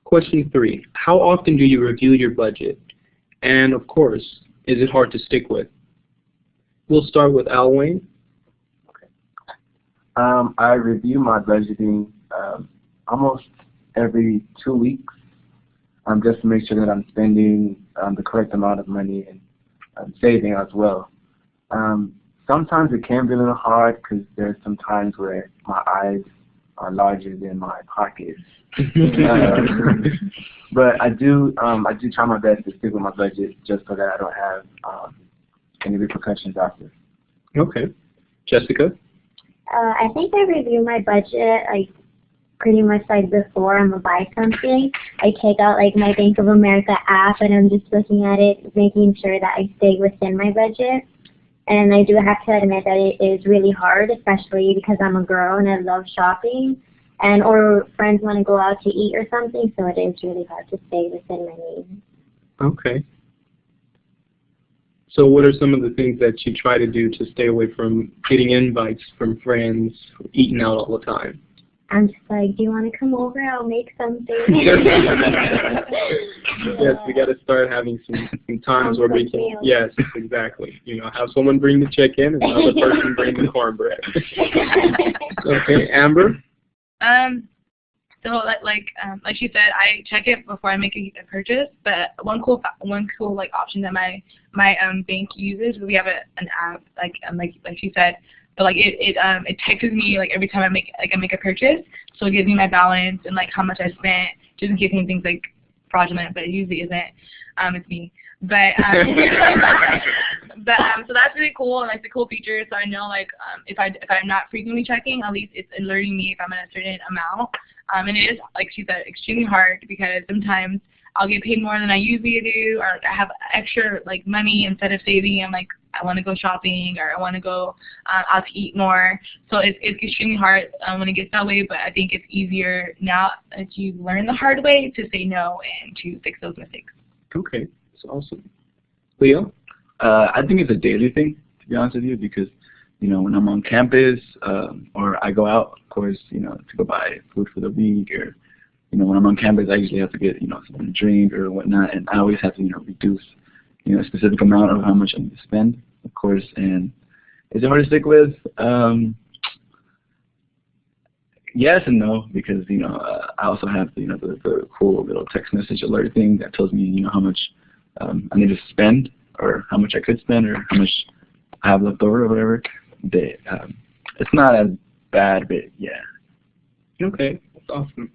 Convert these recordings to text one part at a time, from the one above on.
Question 3, how often do you review your budget? And of course, is it hard to stick with? We'll start with Al Wayne. I review my budgeting almost every 2 weeks, just to make sure that I'm spending the correct amount of money and saving as well. Sometimes it can be a little hard because there's some times where my eyes are larger than my pockets. But I do try my best to stick with my budget just so that I don't have any repercussions after. Okay. Jessica? I think I review my budget like pretty much like before I'm gonna buy something. I take out like my Bank of America app and I'm just looking at it, making sure that I stay within my budget. And I do have to admit that it is really hard, especially because I'm a girl and I love shopping, and or friends want to go out to eat or something, so it is really hard to stay within my means. Okay. So what are some of the things that you try to do to stay away from getting invites from friends, eating out all the time? I'm just like, do you want to come over? I'll make something. Yes, we got to start having some times where we can. Yes, exactly. You know, have someone bring the check in and another person bring the cornbread. Okay, Amber. So like she said, I check it before I make a purchase. But one cool like option that my bank uses, we have an app like she said. But like it texts me like every time I make a purchase, so it gives me my balance and like how much I spent, just in case anything's like fraudulent, but it usually isn't. It's me. But so that's really cool, and like the cool feature. So I know like if I'm not frequently checking, at least it's alerting me if I'm at a certain amount. And it is, like she said, extremely hard because sometimes I'll get paid more than I usually do, or I have extra like money instead of saving. I'm like, I want to go shopping, or I want to go out to eat more. So it's extremely hard when it gets that way, but I think it's easier now that you learn the hard way to say no and to fix those mistakes. Okay, that's awesome. Leo? I think it's a daily thing, to be honest with you, because, you know, when I'm on campus or I go out, of course, you know, to go buy food for the week, or, you know, when I'm on campus, I usually have to get, you know, something to drink or whatnot, and I always have to, you know, reduce, you know, a specific amount of how much I need to spend, of course. And is it hard to stick with? Yes and no, because, you know, I also have, you know, the cool little text message alert thing that tells me, you know, how much I need to spend, or how much I could spend, or how much I have left over, or whatever. It's not as bad, but yeah. Okay, that's awesome.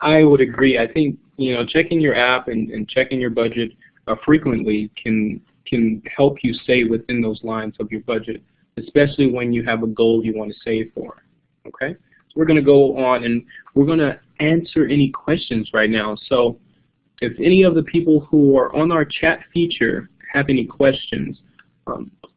I would agree. I think, you know, checking your app and checking your budget frequently can help you stay within those lines of your budget, especially when you have a goal you want to save for. Okay? So we're going to go on and we're going to answer any questions right now. So if any of the people who are on our chat feature have any questions, please